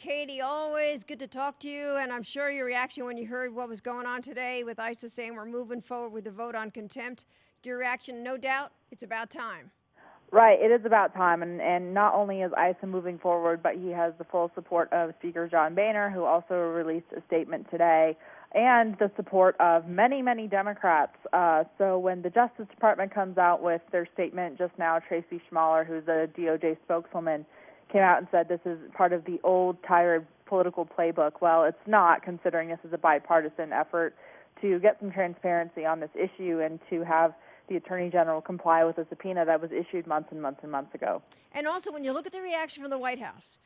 Katie, always good to talk to you, and I'm sure your reaction when you heard what was going on today with ISIS saying we're moving forward with the vote on contempt, your reaction, no doubt, it's about time. Right, it is about time, and not only is ISIS moving forward, but he has the full support of Speaker John Boehner, who also released a statement today, and the support of many, many Democrats. So when the Justice Department comes out with their statement just now, Tracy Schmaler, who's a DOJ spokeswoman, came out and said this is part of the old, tired political playbook. Well, it's not, considering this is a bipartisan effort to get some transparency on this issue and to have the Attorney General comply with a subpoena that was issued months and months and months ago. And also, when you look at the reaction from the White House,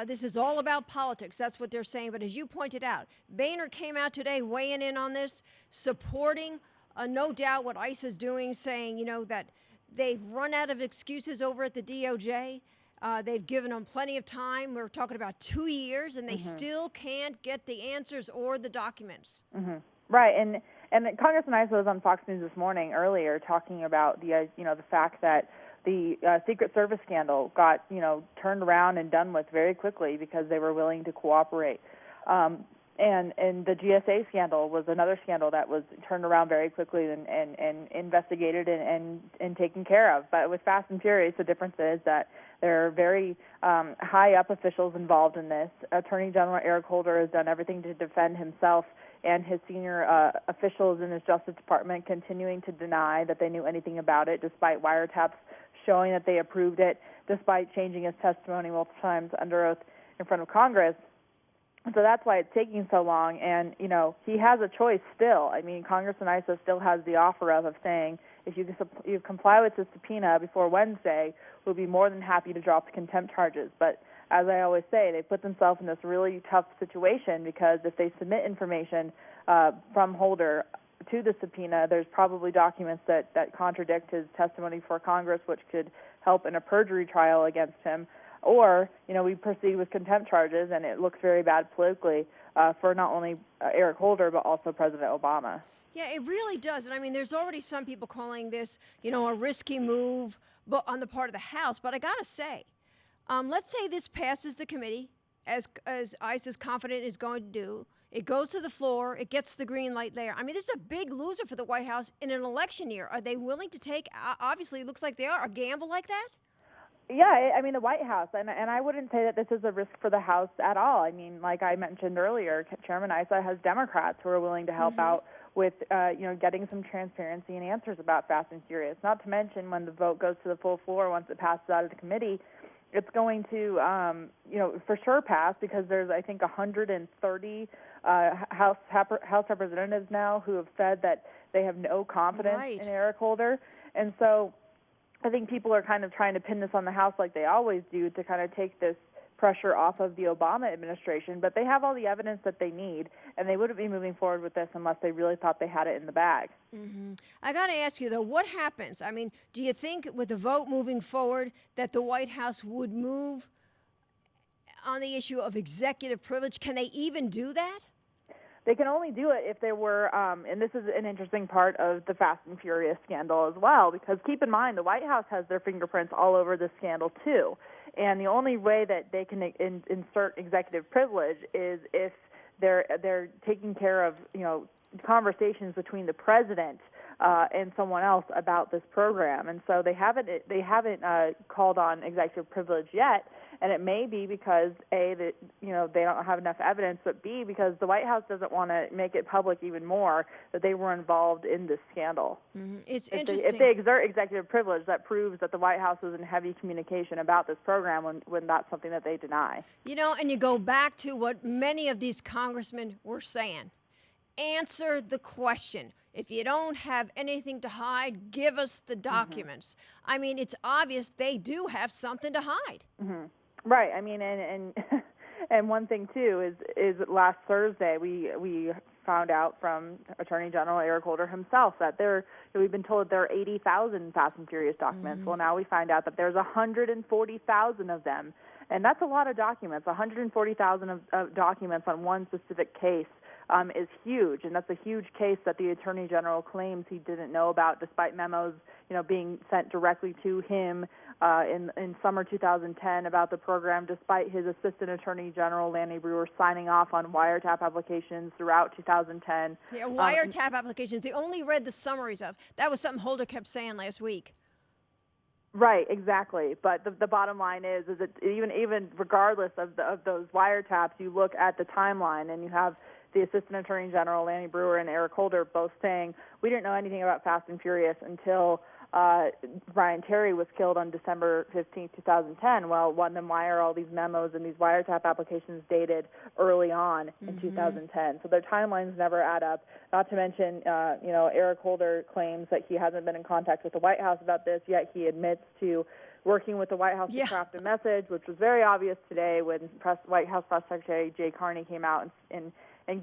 this is all about politics. That's what they're saying. But as you pointed out, Boehner came out today weighing in on this, supporting, no doubt, what ICE is doing, saying, that they've run out of excuses over at the DOJ. They've given them plenty of time. We're talking about 2 years, and they still can't get the answers or the documents. Right, and Congressman Issa was on Fox News this morning earlier talking about the fact that the Secret Service scandal got turned around and done with very quickly because they were willing to cooperate. And the GSA scandal was another scandal that was turned around very quickly and investigated and taken care of. But with Fast and Furious, the difference is that there are very high-up officials involved in this. Attorney General Eric Holder has done everything to defend himself and his senior officials in his Justice Department continuing to deny that they knew anything about it, despite wiretaps showing that they approved it, despite changing his testimony multiple times under oath in front of Congress. So that's why it's taking so long. And, he has a choice still. I mean, Congressman Issa still has the offer of saying, if you comply with the subpoena before Wednesday, we'll be more than happy to drop the contempt charges. But as I always say, they put themselves in this really tough situation because if they submit information from Holder to the subpoena, there's probably documents that contradict his testimony for Congress, which could help in a perjury trial against him. Or, we proceed with contempt charges, and it looks very bad politically for not only Eric Holder, but also President Obama. Yeah, it really does. And I mean, there's already some people calling this, a risky move on the part of the House. But I got to say, let's say this passes the committee, as ICE is confident it's going to do. It goes to the floor. It gets the green light there. I mean, this is a big loser for the White House in an election year. Are they willing to take, obviously, it looks like they are, a gamble like that? Yeah, I mean, the White House, and I wouldn't say that this is a risk for the House at all. I mean, like I mentioned earlier, Chairman Issa has Democrats who are willing to help out with, getting some transparency and answers about Fast and Furious. Not to mention when the vote goes to the full floor, once it passes out of the committee, it's going to, for sure pass because there's, I think, 130 House representatives now who have said that they have no confidence in Eric Holder. And so I think people are kind of trying to pin this on the House like they always do to kind of take this pressure off of the Obama administration. But they have all the evidence that they need, and they wouldn't be moving forward with this unless they really thought they had it in the bag. I got to ask you, though, what happens? I mean, do you think with the vote moving forward that the White House would move on the issue of executive privilege? Can they even do that? They can only do it if there were, and this is an interesting part of the Fast and Furious scandal as well, because keep in mind, the White House has their fingerprints all over this scandal too. And the only way that they can insert executive privilege is if they're taking care of, conversations between the president and someone else about this program. And so they haven't called on executive privilege yet. And it may be because A, that they don't have enough evidence, but B, because the White House doesn't want to make it public even more that they were involved in this scandal. It's interesting. If they exert executive privilege, that proves that the White House was in heavy communication about this program when that's something that they deny. And you go back to what many of these congressmen were saying. Answer the question. If you don't have anything to hide, give us the documents. I mean, it's obvious they do have something to hide. Right. I mean, and one thing too is last Thursday we found out from Attorney General Eric Holder himself that we've been told there are 80,000 Fast and Furious documents. Well, now we find out that there's 140,000 of them, and that's a lot of documents. 140,000 of documents on one specific case is huge, and that's a huge case that the Attorney General claims he didn't know about, despite memos, being sent directly to him in summer 2010 about the program, despite his Assistant Attorney General Lanny Brewer signing off on wiretap applications throughout 2010. Yeah, wiretap applications. They only read the summaries of. That was something Holder kept saying last week. Right, exactly. But the bottom line is that even regardless of those wiretaps, you look at the timeline and you have the Assistant Attorney General Lanny Brewer and Eric Holder both saying we didn't know anything about Fast and Furious until Brian Terry was killed on December 15, 2010. Well, then why are all these memos and these wiretap applications dated early on in 2010? So their timelines never add up. Not to mention, Eric Holder claims that he hasn't been in contact with the White House about this, yet he admits to working with the White House to craft a message, which was very obvious today when White House Press Secretary Jay Carney came out and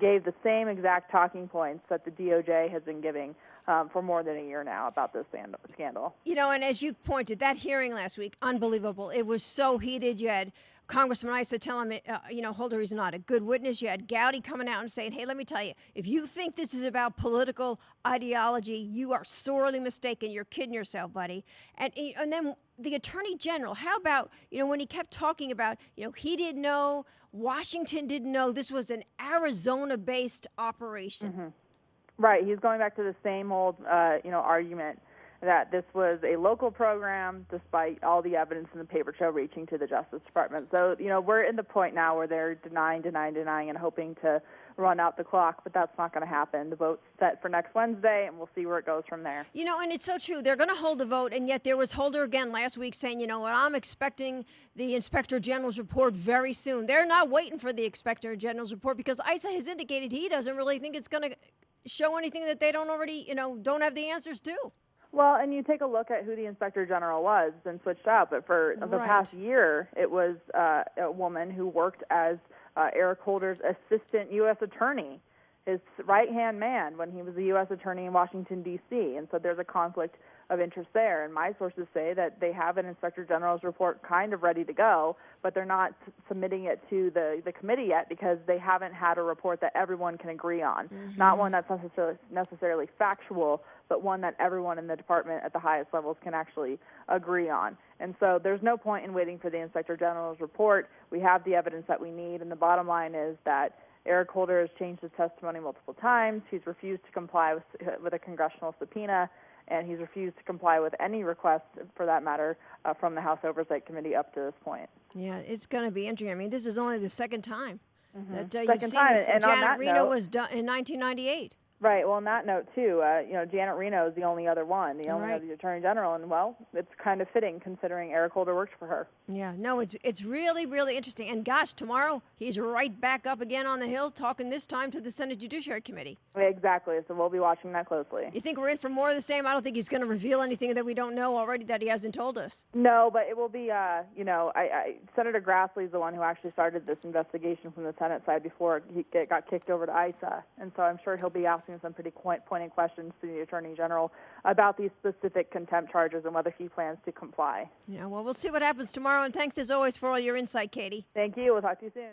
gave the same exact talking points that the DOJ has been giving for more than a year now about this scandal. And as you pointed, that hearing last week, unbelievable. It was so heated. You had Congressman Issa telling him, Holder is not a good witness. You had Gowdy coming out and saying, hey, let me tell you, if you think this is about political ideology, you are sorely mistaken. You're kidding yourself, buddy. And then the Attorney General, how about, when he kept talking about, he didn't know, Washington didn't know this was an Arizona-based operation. Mm-hmm. Right. He's going back to the same old, argument that this was a local program despite all the evidence in the paper trail reaching to the Justice Department. So, we're in the point now where they're denying and hoping to run out the clock, but that's not going to happen. The vote's set for next Wednesday, and we'll see where it goes from there. And it's so true. They're going to hold the vote, and yet there was Holder again last week saying, I'm expecting the Inspector General's report very soon. They're not waiting for the Inspector General's report because Issa has indicated he doesn't really think it's going to show anything that they don't already, don't have the answers to. Well, and you take a look at who the Inspector General was, it's been switched out, but for the past year, it was a woman who worked as Eric Holder's assistant U.S. attorney, his right-hand man when he was the U.S. attorney in Washington, D.C., and so there's a conflict of interest there. And my sources say that they have an Inspector General's report kind of ready to go, but they're not submitting it to the committee yet because they haven't had a report that everyone can agree on. Not one that's necessarily factual, but one that everyone in the department at the highest levels can actually agree on. And so there's no point in waiting for the Inspector General's report. We have the evidence that we need, and the bottom line is that Eric Holder has changed his testimony multiple times. He's refused to comply with a congressional subpoena, and he's refused to comply with any request, for that matter, from the House Oversight Committee up to this point. Yeah, it's going to be interesting. I mean, this is only the second time that you've Second seen time. this. And on Janet that Reno note, was done in 1998. Right. Well, on that note, too, Janet Reno is the only other one, the only other Attorney General, and, well, it's kind of fitting considering Eric Holder worked for her. Yeah, no, it's really, really interesting. And, gosh, tomorrow he's right back up again on the Hill talking this time to the Senate Judiciary Committee. Exactly. So we'll be watching that closely. You think we're in for more of the same? I don't think he's going to reveal anything that we don't know already that he hasn't told us. No, but it will be, Senator Grassley is the one who actually started this investigation from the Senate side before he got kicked over to ISA. And so I'm sure he'll be asking some pretty pointed questions to the Attorney General about these specific contempt charges and whether he plans to comply. Yeah, well, we'll see what happens tomorrow. And thanks, as always, for all your insight, Katie. Thank you. We'll talk to you soon.